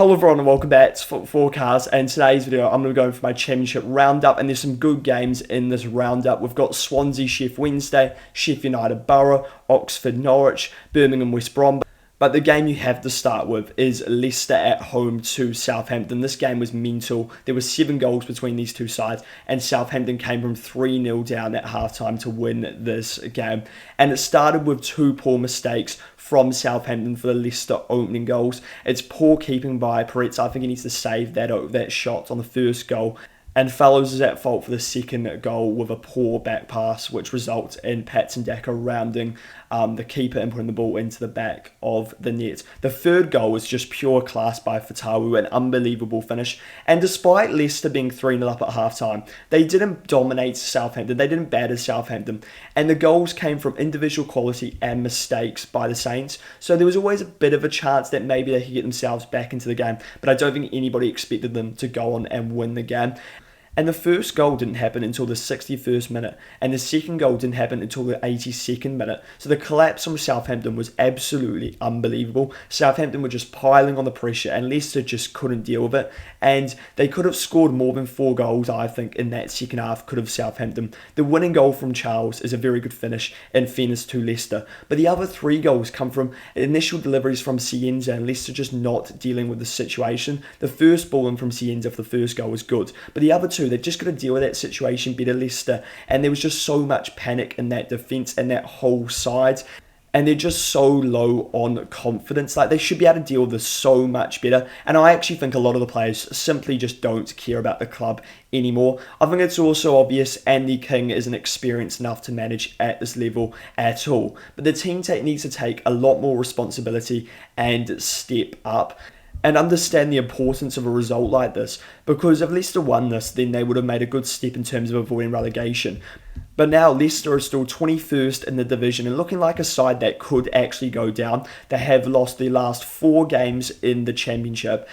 Hello everyone and welcome back to Foot Forecast, and today's video I'm going to go for my Championship roundup, and there's some good games in this roundup. We've got Swansea, Sheffield Wednesday, Sheffield United, Borough, Oxford, Norwich, Birmingham, West Brom. But the game you have to start with is Leicester at home to Southampton. This game was mental. There were 7 goals between these two sides, and Southampton came from 3-0 down at halftime to win this game. And it started with 2 poor mistakes from Southampton for the Leicester opening goals. It's poor keeping by Peretz. I think he needs to save that shot on the first goal. And Fellows is at fault for the second goal with a poor back pass, which results in Patson Daka rounding the keeper and putting the ball into the back of the net. The third goal was just pure class by Fatawu, an unbelievable finish. And despite Leicester being 3-0 up at halftime, they didn't dominate Southampton, they didn't batter Southampton. And the goals came from individual quality and mistakes by the Saints. So there was always a bit of a chance that maybe they could get themselves back into the game, but I don't think anybody expected them to go on and win the game. And the first goal didn't happen until the 61st minute, and the second goal didn't happen until the 82nd minute. So the collapse from Southampton was absolutely unbelievable. Southampton were just piling on the pressure, and Leicester just couldn't deal with it. And they could have scored more than 4 goals, I think, in that second half, could have Southampton. The winning goal from Charles is a very good finish, in fairness to Leicester. But the other 3 goals come from initial deliveries from Cienza, and Leicester just not dealing with the situation. The first ball in from Cienza for the first goal was good, but the other 2, they're just going to deal with that situation better, Leicester. And there was just so much panic in that defence and that whole side. And they're just so low on confidence. Like, they should be able to deal with this so much better. And I actually think a lot of the players simply just don't care about the club anymore. I think it's also obvious Andy King isn't experienced enough to manage at this level at all. But the team needs to take a lot more responsibility and step up and understand the importance of a result like this, because if Leicester won this, then they would have made a good step in terms of avoiding relegation. But now Leicester are still 21st in the division and looking like a side that could actually go down. They have lost their last 4 games in the Championship,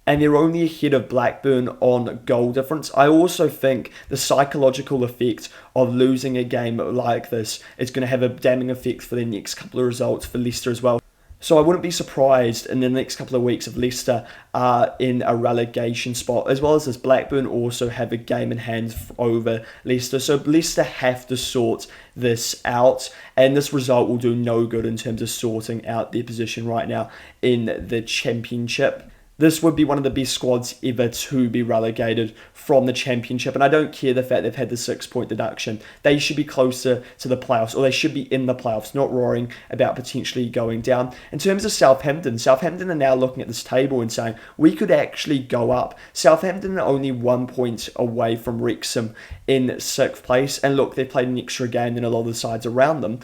and they're only ahead of Blackburn on goal difference. I also think the psychological effect of losing a game like this is going to have a damning effect for their next couple of results for Leicester as well. So I wouldn't be surprised in the next couple of weeks if Leicester are in a relegation spot. As well as this, Blackburn also have a game in hand over Leicester. So Leicester have to sort this out, and this result will do no good in terms of sorting out their position right now in the Championship. This would be one of the best squads ever to be relegated from the Championship. And I don't care the fact they've had the 6-point deduction. They should be closer to the playoffs, or they should be in the playoffs, not roaring about potentially going down. In terms of Southampton are now looking at this table and saying, we could actually go up. Southampton are only 1 point away from Wrexham in 6th place. And look, they've played an extra game than a lot of the sides around them.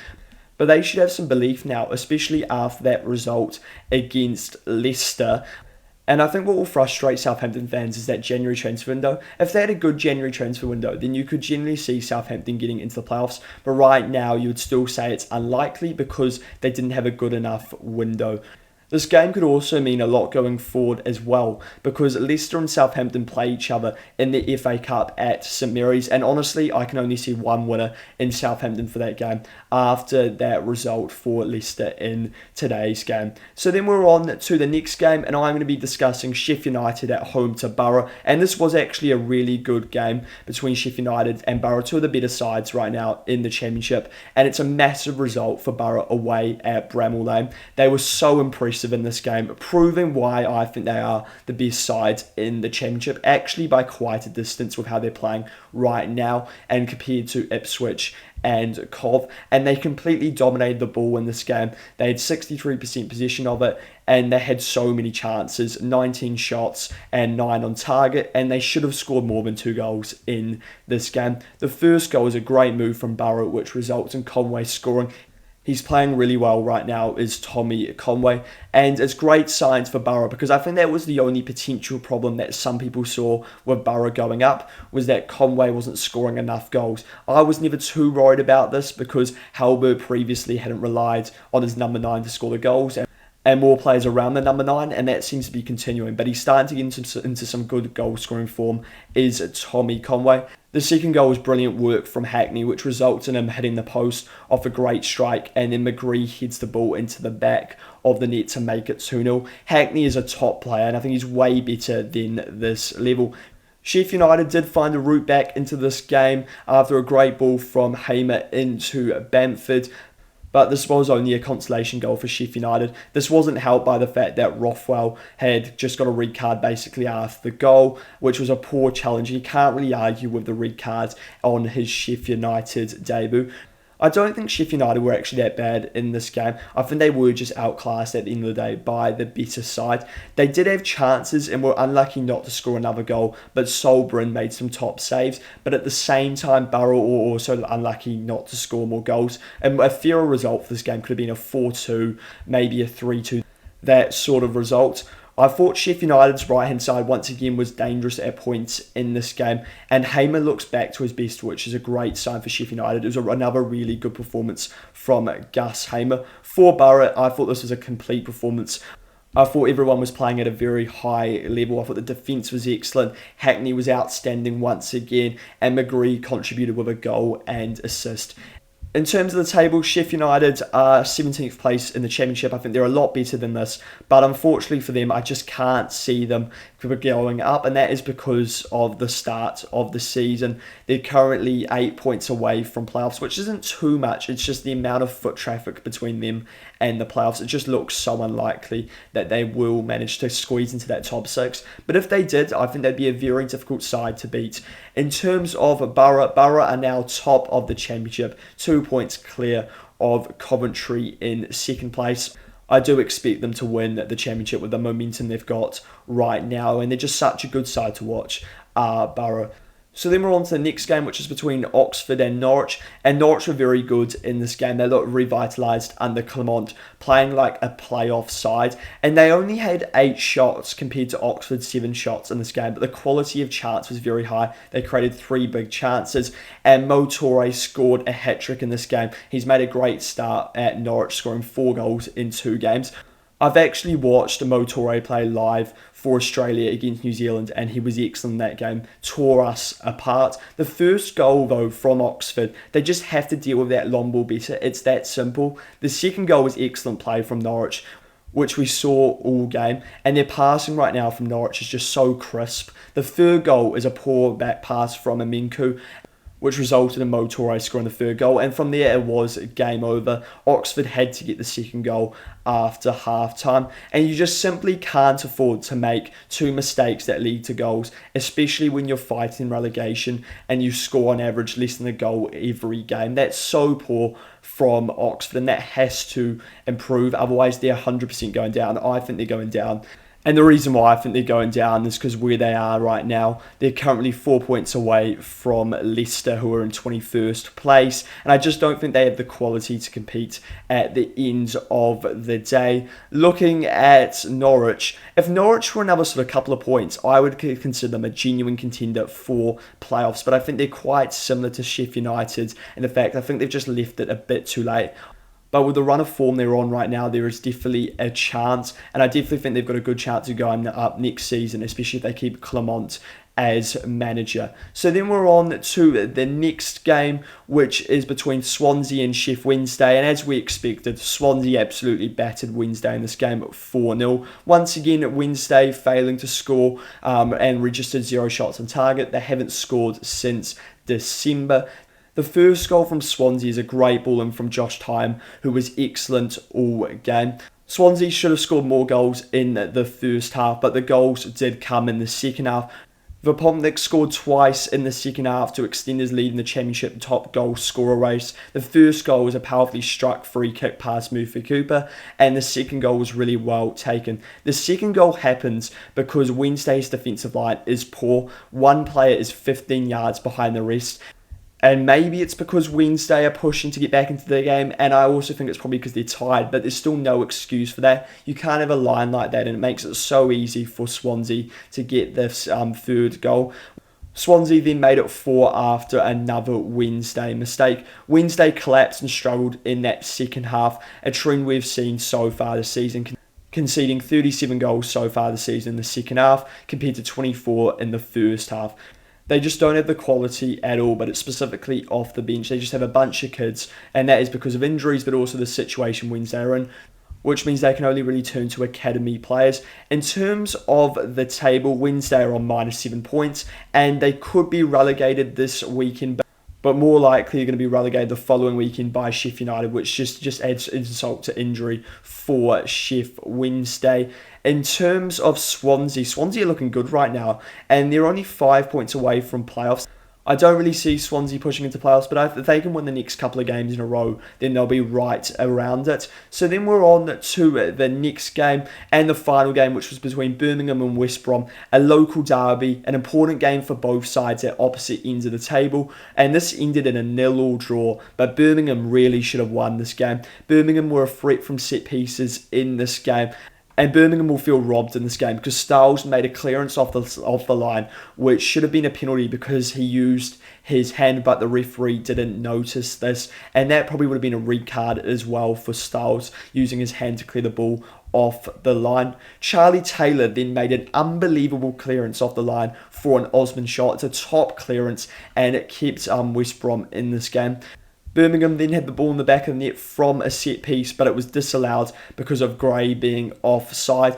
But they should have some belief now, especially after that result against Leicester. And I think what will frustrate Southampton fans is that January transfer window. If they had a good January transfer window, then you could generally see Southampton getting into the playoffs. But right now, you would still say it's unlikely because they didn't have a good enough window. This game could also mean a lot going forward as well, because Leicester and Southampton play each other in the FA Cup at St Mary's, and honestly I can only see one winner in Southampton for that game after that result for Leicester in today's game. So then we're on to the next game, and I'm going to be discussing Sheffield United at home to Borough, and this was actually a really good game between Sheffield United and Borough, 2 of the better sides right now in the Championship, and it's a massive result for Borough away at Bramall Lane. They were so impressive in this game, proving why I think they are the best side in the Championship, actually by quite a distance with how they're playing right now and compared to Ipswich and Cov, and they completely dominated the ball in this game. They had 63% possession of it, and they had so many chances, 19 shots and 9 on target, and they should have scored more than 2 goals in this game. The first goal is a great move from Borough, which results in Conway scoring. He's playing really well right now, is Tommy Conway, and it's great signs for Borough, because I think that was the only potential problem that some people saw with Borough going up, was that Conway wasn't scoring enough goals. I was never too worried about this because Halbert previously hadn't relied on his number 9 to score the goals, and more players around the number 9, and that seems to be continuing. But he's starting to get into some good goal-scoring form, is Tommy Conway. The second goal was brilliant work from Hackney, which results in him hitting the post off a great strike, and then McGree heads the ball into the back of the net to make it 2-0. Hackney is a top player, and I think he's way better than this level. Sheffield United did find a route back into this game after a great ball from Hamer into Bamford, but this was only a consolation goal for Sheffield United. This wasn't helped by the fact that Rothwell had just got a red card basically after the goal, which was a poor challenge. You can't really argue with the red cards on his Sheffield United debut. I don't think Sheffield United were actually that bad in this game. I think they were just outclassed at the end of the day by the better side. They did have chances and were unlucky not to score another goal, but Solbrin made some top saves. But at the same time, Borough were also unlucky not to score more goals. And a fairer result for this game could have been a 4-2, maybe a 3-2, that sort of result. I thought Sheffield United's right-hand side once again was dangerous at points in this game, and Hamer looks back to his best, which is a great sign for Sheffield United. It was another really good performance from Gus Hamer. For Borough, I thought this was a complete performance. I thought everyone was playing at a very high level. I thought the defence was excellent. Hackney was outstanding once again, and McGree contributed with a goal and assist. In terms of the table, Sheffield United are 17th place in the Championship. I think they're a lot better than this, but unfortunately for them, I just can't see them going up, and that is because of the start of the season. They're currently 8 points away from playoffs, which isn't too much. It's just the amount of foot traffic between them and the playoffs. It just looks so unlikely that they will manage to squeeze into that top 6. But if they did, I think they'd be a very difficult side to beat. In terms of Borough are now top of the Championship, 2 points clear of Coventry in second place. I do expect them to win the Championship with the momentum they've got right now, and they're just such a good side to watch, Borough. So then we're on to the next game, which is between Oxford and Norwich. And Norwich were very good in this game. They looked revitalised under Clement, playing like a playoff side. And they only had 8 shots compared to Oxford's 7 shots in this game. But the quality of chance was very high. They created 3 big chances. And Mo Torre scored a hat-trick in this game. He's made a great start at Norwich, scoring 4 goals in 2 games. I've actually watched Mo Torre play live for Australia against New Zealand, and he was excellent in that game, tore us apart. The first goal, though, from Oxford, they just have to deal with that long ball better. It's that simple. The second goal was excellent play from Norwich, which we saw all game, and their passing right now from Norwich is just so crisp. The third goal is a poor back pass from Amenku, which resulted in Mo Torre scoring the third goal, and from there it was game over. Oxford had to get the second goal after half-time, and you just simply can't afford to make 2 mistakes that lead to goals, especially when you're fighting relegation and you score on average less than a goal every game. That's so poor from Oxford, and that has to improve, otherwise they're 100% going down. I think they're going down. And the reason why I think they're going down is because where they are right now, they're currently 4 points away from Leicester, who are in 21st place. And I just don't think they have the quality to compete at the end of the day. Looking at Norwich, if Norwich were another sort of couple of points, I would consider them a genuine contender for playoffs. But I think they're quite similar to Sheffield United. And in fact, I think they've just left it a bit too late. But with the run of form they're on right now, there is definitely a chance. And I definitely think they've got a good chance of going up next season, especially if they keep Clement as manager. So then we're on to the next game, which is between Swansea and Sheffield Wednesday. And as we expected, Swansea absolutely battered Wednesday in this game at 4-0. Once again, Wednesday failing to score and registered 0 shots on target. They haven't scored since December. The first goal from Swansea is a great ball in from Josh Tyme, who was excellent all game. Swansea should have scored more goals in the first half, but the goals did come in the second half. Vopomnik scored twice in the second half to extend his lead in the Championship top goal scorer race. The first goal was a powerfully struck free kick past Murphy Cooper, and the second goal was really well taken. The second goal happens because Wednesday's defensive line is poor. One player is 15 yards behind the rest. And maybe it's because Wednesday are pushing to get back into the game, and I also think it's probably because they're tired, but there's still no excuse for that. You can't have a line like that, and it makes it so easy for Swansea to get this third goal. Swansea then made it 4 after another Wednesday mistake. Wednesday collapsed and struggled in that second half, a trend we've seen so far this season, conceding 37 goals so far this season in the second half, compared to 24 in the first half. They just don't have the quality at all, but it's specifically off the bench. They just have a bunch of kids, and that is because of injuries, but also the situation Wednesday are in, which means they can only really turn to academy players. In terms of the table, Wednesday are on -7 points, and they could be relegated this weekend, but more likely you're going to be relegated the following weekend by Sheffield United, which just adds insult to injury for Sheffield Wednesday. In terms of Swansea are looking good right now, and they're only 5 points away from playoffs. I don't really see Swansea pushing into playoffs, but if they can win the next couple of games in a row, then they'll be right around it. So then we're on to the next game and the final game, which was between Birmingham and West Brom, a local derby, an important game for both sides at opposite ends of the table. And this ended in a 0-0 draw, but Birmingham really should have won this game. Birmingham were a threat from set pieces in this game. And Birmingham will feel robbed in this game because Stiles made a clearance off the line, which should have been a penalty because he used his hand, but the referee didn't notice this. And that probably would have been a red card as well for Stiles, using his hand to clear the ball off the line. Charlie Taylor then made an unbelievable clearance off the line for an Osman shot. It's a top clearance, and it keeps West Brom in this game. Birmingham then had the ball in the back of the net from a set piece, but it was disallowed because of Gray being offside.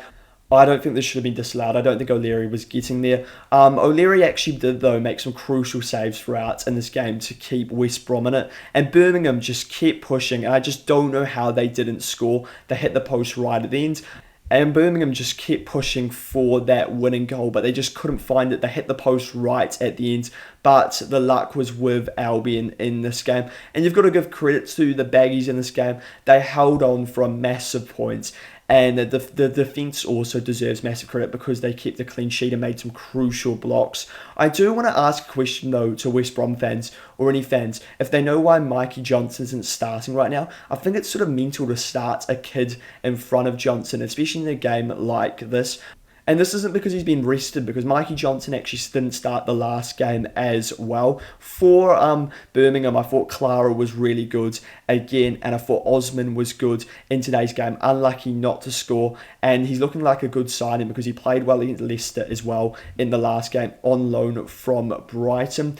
I don't think this should have been disallowed. I don't think O'Leary was getting there. O'Leary actually did, though, make some crucial saves throughout in this game to keep West Brom in it. And Birmingham just kept pushing, and I just don't know how they didn't score. They hit the post right at the end. And Birmingham just kept pushing for that winning goal, but they just couldn't find it. They hit the post right at the end, but the luck was with Albion in this game. And you've got to give credit to the Baggies in this game. They held on from massive points. And the defence also deserves massive credit because they kept a clean sheet and made some crucial blocks. I do want to ask a question, though, to West Brom fans or any fans. If they know why Mikey Johnson isn't starting right now, I think it's sort of mental to start a kid in front of Johnson, especially in a game like this. And this isn't because he's been rested, because Mikey Johnson actually didn't start the last game as well. For Birmingham, I thought Clara was really good again, and I thought Osman was good in today's game. Unlucky not to score, and he's looking like a good signing because he played well against Leicester as well in the last game on loan from Brighton.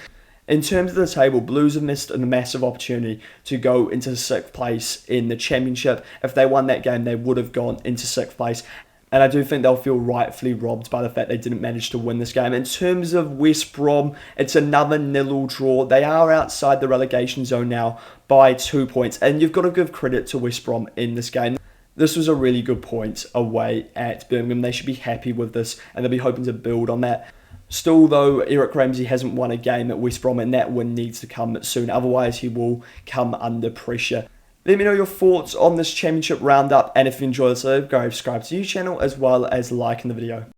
In terms of the table, Blues have missed a massive opportunity to go into 6th place in the Championship. If they won that game, they would have gone into 6th place. And I do think they'll feel rightfully robbed by the fact they didn't manage to win this game. In terms of West Brom, it's another 0-0 draw. They are outside the relegation zone now by 2 points. And you've got to give credit to West Brom in this game. This was a really good point away at Birmingham. They should be happy with this, and they'll be hoping to build on that. Still, though, Eric Ramsey hasn't won a game at West Brom, and that win needs to come soon. Otherwise, he will come under pressure. Let me know your thoughts on this Championship roundup, and if you enjoy this, go subscribe to the channel as well as liking the video.